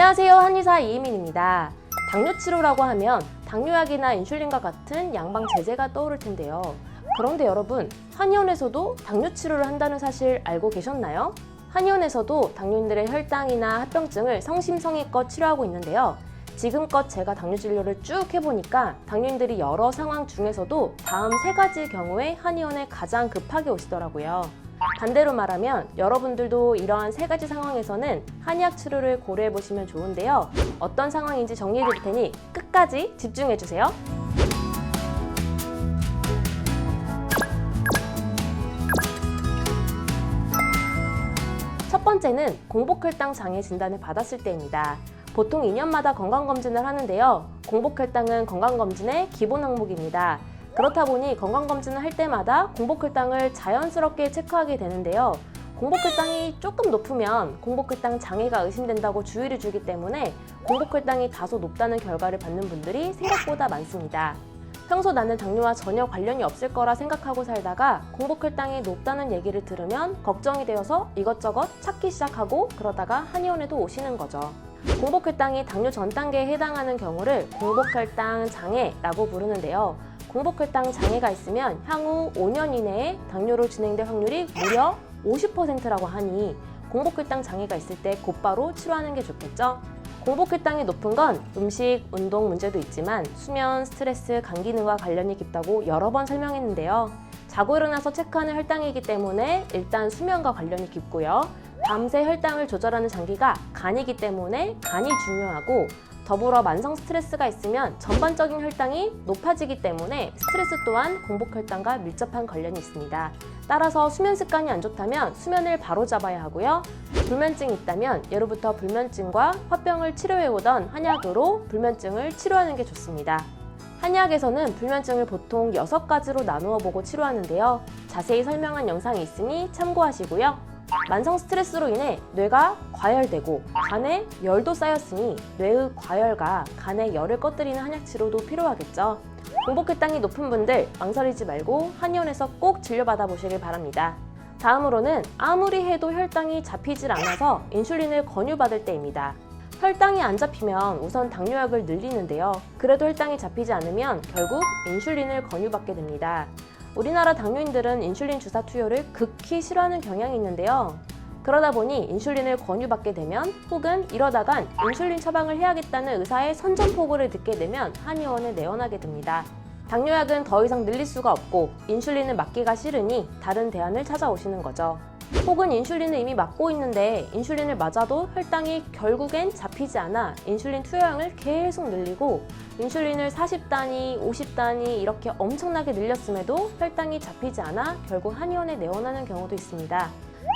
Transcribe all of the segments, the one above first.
안녕하세요, 한의사 이혜민입니다. 당뇨 치료라고 하면 당뇨약이나 인슐린과 같은 양방 제제가 떠오를 텐데요. 그런데 여러분, 한의원에서도 당뇨 치료를 한다는 사실 알고 계셨나요? 한의원에서도 당뇨인들의 혈당이나 합병증을 성심성의껏 치료하고 있는데요. 지금껏 제가 당뇨 진료를 쭉 해보니까 당뇨인들이 여러 상황 중에서도 다음 3가지 경우에 한의원에 가장 급하게 오시더라고요. 반대로 말하면 여러분들도 이러한 3가지 상황에서는 한의학 치료를 고려해 보시면 좋은데요. 어떤 상황인지 정리해 드릴 테니 끝까지 집중해 주세요. 첫 번째는 공복혈당 장애 진단을 받았을 때입니다. 보통 2년마다 건강검진을 하는데요. 공복혈당은 건강검진의 기본 항목입니다. 그렇다 보니 건강검진을 할 때마다 공복혈당을 자연스럽게 체크하게 되는데요. 공복혈당이 조금 높으면 공복혈당 장애가 의심된다고 주의를 주기 때문에 공복혈당이 다소 높다는 결과를 받는 분들이 생각보다 많습니다. 평소 나는 당뇨와 전혀 관련이 없을 거라 생각하고 살다가 공복혈당이 높다는 얘기를 들으면 걱정이 되어서 이것저것 찾기 시작하고 그러다가 한의원에도 오시는 거죠. 공복혈당이 당뇨 전 단계에 해당하는 경우를 공복혈당 장애라고 부르는데요. 공복혈당 장애가 있으면 향후 5년 이내에 당뇨로 진행될 확률이 무려 50%라고 하니 공복혈당 장애가 있을 때 곧바로 치료하는 게 좋겠죠? 공복혈당이 높은 건 음식, 운동 문제도 있지만 수면, 스트레스, 간 기능과 관련이 깊다고 여러 번 설명했는데요. 자고 일어나서 체크하는 혈당이기 때문에 일단 수면과 관련이 깊고요. 밤새 혈당을 조절하는 장기가 간이기 때문에 간이 중요하고 더불어 만성 스트레스가 있으면 전반적인 혈당이 높아지기 때문에 스트레스 또한 공복혈당과 밀접한 관련이 있습니다. 따라서 수면 습관이 안 좋다면 수면을 바로잡아야 하고요. 불면증이 있다면 예로부터 불면증과 화병을 치료해오던 한약으로 불면증을 치료하는 게 좋습니다. 한의학에서는 불면증을 보통 6가지로 나누어 보고 치료하는데요. 자세히 설명한 영상이 있으니 참고하시고요. 만성 스트레스로 인해 뇌가 과열되고 간에 열도 쌓였으니 뇌의 과열과 간의 열을 꺼뜨리는 한약 치료도 필요하겠죠. 공복혈당이 높은 분들 망설이지 말고 한의원에서 꼭 진료받아 보시길 바랍니다. 다음으로는 아무리 해도 혈당이 잡히질 않아서 인슐린을 권유받을 때입니다. 혈당이 안 잡히면 우선 당뇨약을 늘리는데요. 그래도 혈당이 잡히지 않으면 결국 인슐린을 권유받게 됩니다. 우리나라 당뇨인들은 인슐린 주사 투여를 극히 싫어하는 경향이 있는데요. 그러다 보니 인슐린을 권유받게 되면 혹은 이러다간 인슐린 처방을 해야겠다는 의사의 선전포고를 듣게 되면 한의원에 내원하게 됩니다. 당뇨약은 더 이상 늘릴 수가 없고 인슐린을 맞기가 싫으니 다른 대안을 찾아오시는 거죠. 혹은 인슐린을 이미 맞고 있는데 인슐린을 맞아도 혈당이 결국엔 잡히지 않아 인슐린 투여량을 계속 늘리고 인슐린을 40단위, 50단위 이렇게 엄청나게 늘렸음에도 혈당이 잡히지 않아 결국 한의원에 내원하는 경우도 있습니다.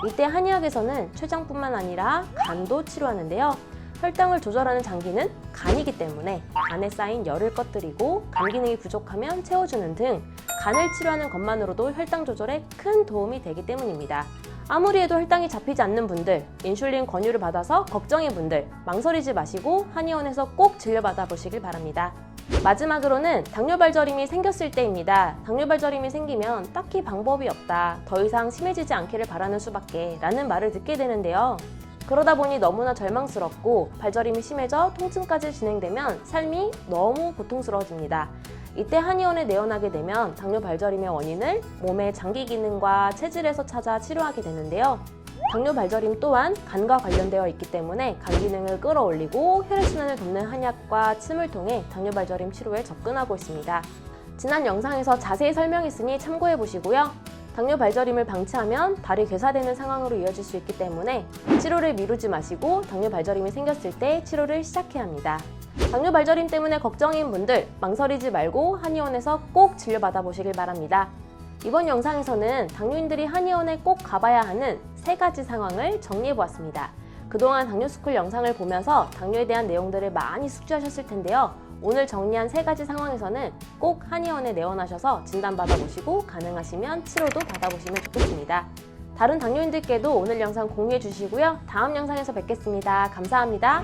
이때 한의학에서는 췌장뿐만 아니라 간도 치료하는데요. 혈당을 조절하는 장기는 간이기 때문에 간에 쌓인 열을 꺼뜨리고 간 기능이 부족하면 채워주는 등 간을 치료하는 것만으로도 혈당 조절에 큰 도움이 되기 때문입니다. 아무리 해도 혈당이 잡히지 않는 분들, 인슐린 권유를 받아서 걱정인 분들 망설이지 마시고 한의원에서 꼭 진료받아 보시길 바랍니다. 마지막으로는 당뇨 발저림이 생겼을 때입니다. 당뇨 발저림이 생기면 딱히 방법이 없다, 더 이상 심해지지 않기를 바라는 수밖에 라는 말을 듣게 되는데요. 그러다 보니 너무나 절망스럽고 발저림이 심해져 통증까지 진행되면 삶이 너무 고통스러워집니다. 이때 한의원에 내원하게 되면 당뇨 발저림의 원인을 몸의 장기 기능과 체질에서 찾아 치료하게 되는데요. 당뇨 발저림 또한 간과 관련되어 있기 때문에 간 기능을 끌어올리고 혈액순환을 돕는 한약과 침을 통해 당뇨 발저림 치료에 접근하고 있습니다. 지난 영상에서 자세히 설명했으니 참고해 보시고요. 당뇨 발저림을 방치하면 발이 괴사되는 상황으로 이어질 수 있기 때문에 치료를 미루지 마시고 당뇨 발저림이 생겼을 때 치료를 시작해야 합니다. 당뇨 발저림 때문에 걱정인 분들 망설이지 말고 한의원에서 꼭 진료받아 보시길 바랍니다. 이번 영상에서는 당뇨인들이 한의원에 꼭 가봐야 하는 3가지 상황을 정리해 보았습니다. 그동안 당뇨스쿨 영상을 보면서 당뇨에 대한 내용들을 많이 숙지하셨을 텐데요. 오늘 정리한 3가지 상황에서는 꼭 한의원에 내원하셔서 진단받아 보시고 가능하시면 치료도 받아보시면 좋겠습니다. 다른 당뇨인들께도 오늘 영상 공유해 주시고요. 다음 영상에서 뵙겠습니다. 감사합니다.